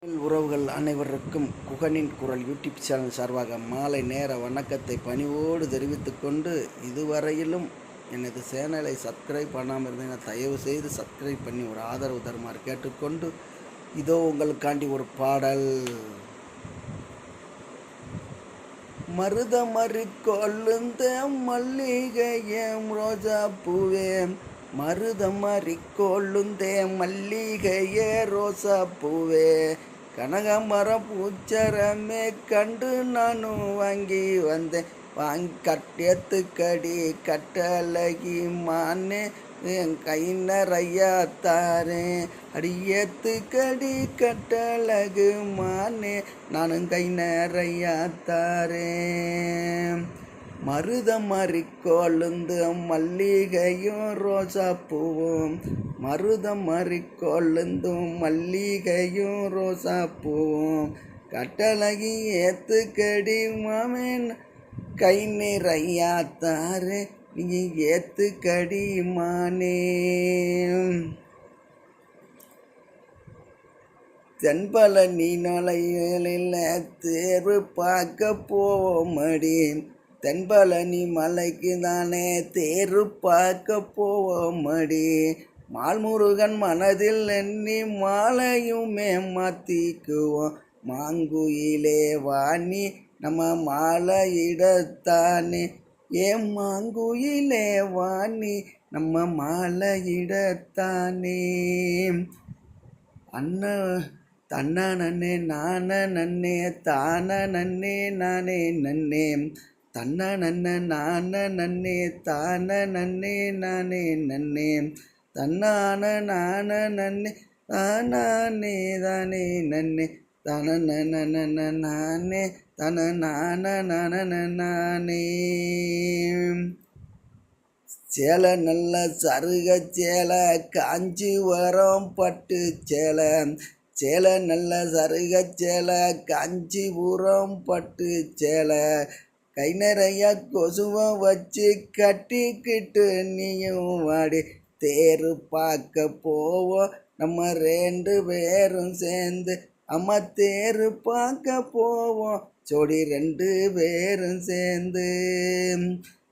உறவுகள் அனைவருக்கும் குகனின் குரல் யூடியூப் சேனல் சார்பாக மாலை நேர வணக்கத்தை பணிவோடு தெரிவித்துக் கொண்டு, இதுவரையிலும் எனது சேனலை சப்ஸ்கிரைப் பண்ணாமல் இருந்தீங்கன்னா தயவு செய்து சப்ஸ்கிரைப் பண்ணி ஒரு ஆதரவு தருமாறு கேட்டுக்கொண்டு, இதோ உங்களுக்காண்டி ஒரு பாடல். மருதமறி கொள்ளுந்த மல்லிகையம் ரோஜா பூவே, மருதமறி கொள்ளுந்தே மல்லிகையே ரோசா பூவே, கனகமரம் பூச்சரமே கண்டு நானும் வாங்கி வந்தேன். வாங்கி கட்டியத்துக்கடி கட்டழகி மானே, என் கை நிறையா தாரேன். அடியத்துக்கடி கட்டழகு மானே, நானும் கை நிறையா தாரேன். மருதமறி கொழுந்து மல்லிகையும் ரோசா பூவும், மருதமறி கொழுந்தும் மல்லிகையும் ரோசா பூவும், கட்டழகி ஏத்துக்கடி மாமேன் கை நிறையா தாரு, நீ ஏத்துக்கடி மானே. தென்பழனி நலைகளில் தேர்வு பார்க்க போவோமடி, தென்பழனி மலைக்கு தானே தேர்வு பார்க்க போவோமடி, மால்முருகன் மனதில் எண்ணி மாலையுமே மாத்திக்குவோம். மாங்குயிலே வாணி நம்ம மாலையிடத்தானே, ஏன் மாங்குயிலே வாணி நம்ம மாலையிடத்தானே. அண்ணா தன்னா நன்னே நான நன்னே தான நன்னே நானே நன்னே, தன்ன நன்ன நான நன்னே தான நன்னே நானே நன்னே, தன்னான நான நன்னே தானே தானே நன்னே, தன நன நானே தன நான நன நானே. சேலை நல்ல சருக சேலை காஞ்சிபுரம் பட்டு சேலை, சேலை நல்ல சருக சேலை காஞ்சிபுரம் பட்டு சேலை, கை நிறைய கொசுவை வச்சு கட்டிக்கிட்டு நீயும் வாடி, தேரு பார்க்க போவோம் நம்ம 2 பேரும் சேர்ந்து. அம்மா தேரு பார்க்க போவோம் ஜோடி 2 பேரும் சேர்ந்து.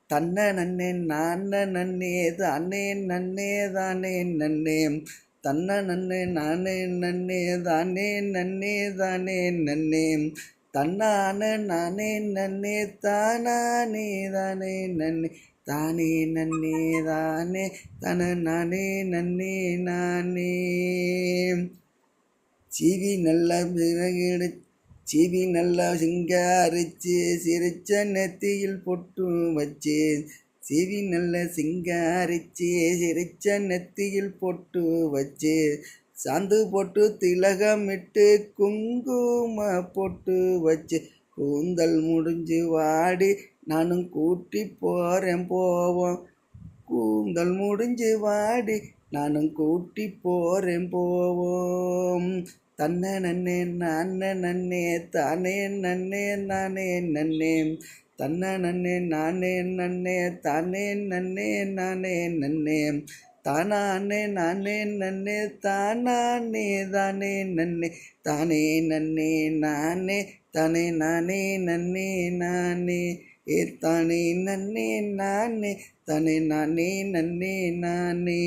தன்ன நன்னே நான நன்னே தானே நன்னே தானே நன்னே, தன்ன நன்னே நானே நன்னே தானே நன்னே தானே நன்னே, தன்னான நானே நன்னே தானே தானே நன்னே தானே நன்னே தானே தன நானே நன்னே நானே. சீவி நல்ல பிறகு சீவி நல்லா சிங்காரிச்சு சிரிச்ச நெத்தியில் பொட்டு வச்சு, சீவி நல்ல சிங்காரிச்சு சிரிச்ச நெத்தியில் பொட்டு வச்சு, சாந்து போட்டு திலகமிட்டு குங்கும பொட்டு வச்சு, கூந்தல் முடிஞ்சு வாடி நானும் கூட்டி போகிறேன் போவோம், கூந்தல் முடிஞ்சு வாடி நானும் கூட்டி போகிறேன் போவோம். தன்ன நன்னே நான நன்னே தானே நன்னே நானே நன்னே, தன்ன நன்னே நானே நன்னே தானே நன்னே நானே நன்னே, தானே நானே நன்னே தானே தானே நன்னே தானே நன்னே நானே தானே நானே நன்னே நானே, தானே நன்னே நானே தானே நானே நன்னே நானே.